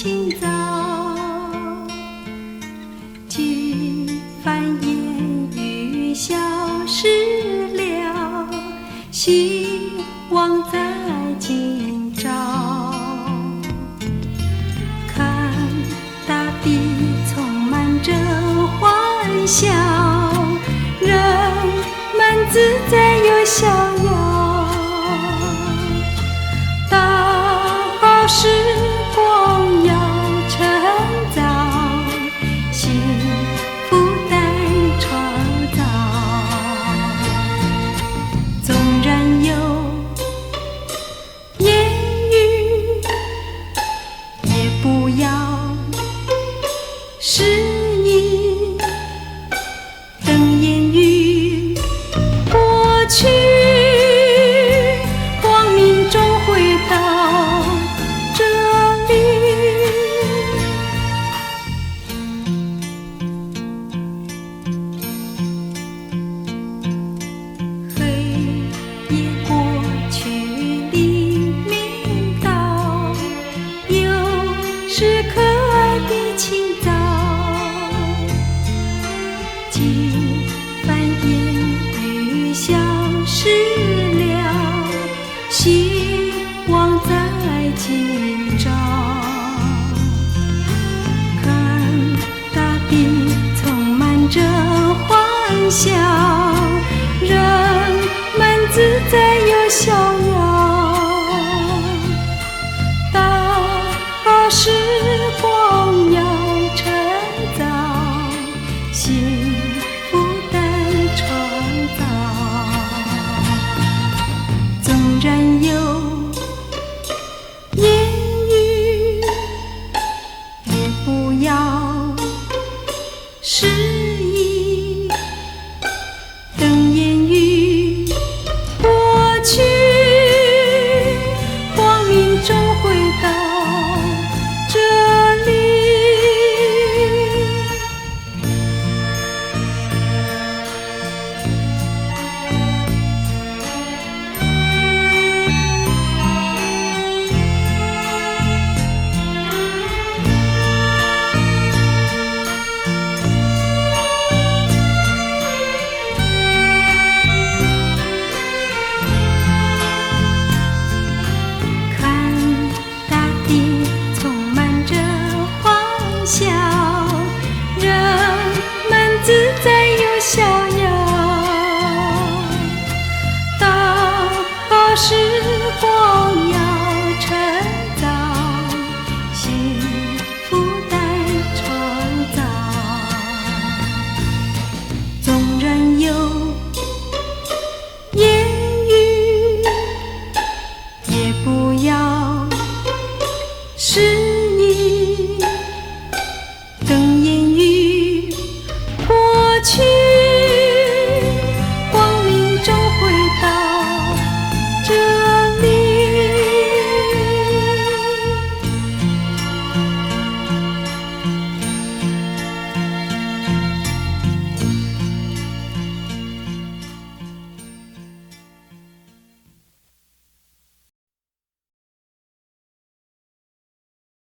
清早，几番烟雨消失了，希望在今朝。看大地充满着欢笑，人们自在又逍遥。大好时光要趁早，幸福待创造。纵然有言语，也不要失忆。等烟雨过去，光明终会到这里。黑夜过去，黎明到，又是可爱的清早。几番烟雨消失了，希望在今朝。看大地充满着欢笑。